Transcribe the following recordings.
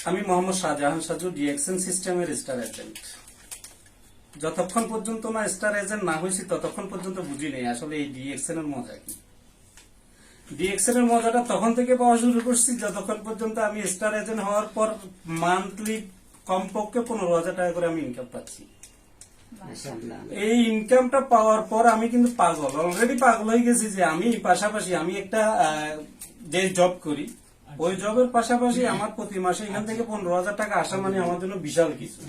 আমি মোহাম্মদ শাহজাহান সাজু ডিএক্সএন সিস্টেমের star agent. যতক্ষণ পর্যন্ত না স্টার এজেন্ট না হয়েছি ততক্ষণ পর্যন্ত বুঝি নেই আসলে এই ডিএক্সএন এর মজা কি। ডিএক্সএন এর মজাটা তখন থেকে পাওয়া শুরু করছি যতক্ষণ পর্যন্ত আমি স্টার এজেন্ট হওয়ার পর মান্থলি কমপক্ষে 15,000 টাকা করে আমি ইনকাম পাচ্ছি। এই ইনকামটা পাওয়ার পর আমি কিন্তু অলরেডি পাগল হয়ে গেছি যে আমি পাশাপাশি আমি একটা যে জব করি ওই জবের পাশাপাশি আমার প্রতি মাসে এখান থেকে 15,000 টাকা আসা মানে আমার জন্য বিশাল কিছু।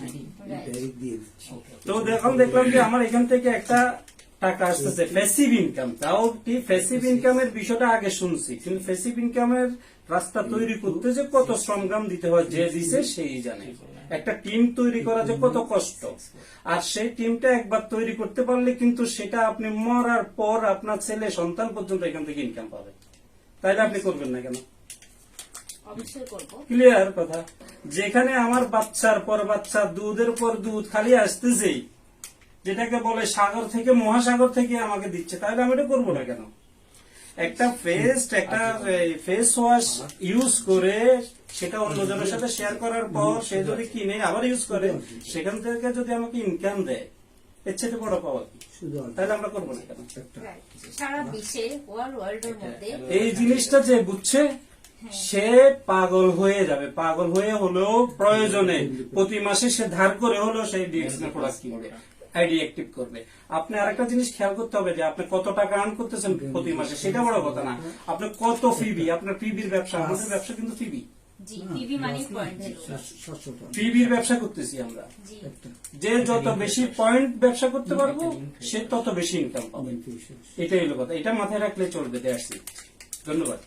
তো দেখলাম যে আমার এখান থেকে একটা টাকা আসতেছে প্যাসিভ ইনকাম। তাও কি প্যাসিভ ইনকামের বিষয়টা আগে শুনছি, কিন্তু প্যাসিভ ইনকামের রাস্তা তৈরি করতে যে কত শ্রমগ্রাম দিতে হয় যে দিছে সেই জানে। একটা টিম তৈরি করা যে কত কষ্ট, আর সেই টিমটা একবার তৈরি করতে পারলে কিন্তু সেটা আপনি মরার পর আপনার ছেলে সন্তান পর্যন্ত এখান থেকে ইনকাম পাবে। তাইলে আপনি করবেন না কেন? ক্লিয়ার কথা। যেখানে আমার বাচ্চার পর বাচ্চা, দুধের পর দুধ খালি আসতেছেই, যেটাকে বলে সাগর থেকে মহাসাগর থেকে আমাকে দিচ্ছে, তাহলে আমি এটা করবো না কেন? একটা ফেস ওয়াশ ইউজ করে সেটা অন্যজনের সাথে শেয়ার করার পর সে যদি কিনে আবার ইউজ করে সেখান থেকে যদি আমাকে ইনকাম দেয়, এর চেয়ে বড় পাওয়া কি? তাহলে আমরা করবো না কেন? সারা বিশ্বে এই জিনিসটা যে বুঝছে সে পাগল হয়ে যাবে। পাগল হয়ে হলেও প্রয়োজনে প্রতি মাসে সে ধার করে হলেও সেই ডিএক্সএন প্রোডাক্ট কিনবে, আইডি অ্যাক্টিভ করবে। আপনি আরেকটা জিনিস খেয়াল করতে হবে যে আপনি কত টাকা আর্ন করতেছেন প্রতি মাসে, সেটা বড় কথা না। আপনি কত ফিবি, আপনার ফিবির ব্যবসা, আমাদের ব্যবসা কিন্তু ফিবি, ফিবির ব্যবসা করতেছি আমরা। যে যত বেশি পয়েন্ট ব্যবসা করতে পারবো সে তত বেশি ইনকাম পাবে। এটাই হলো কথা, এটা মাথায় রাখলে চলবে। ধন্যবাদ।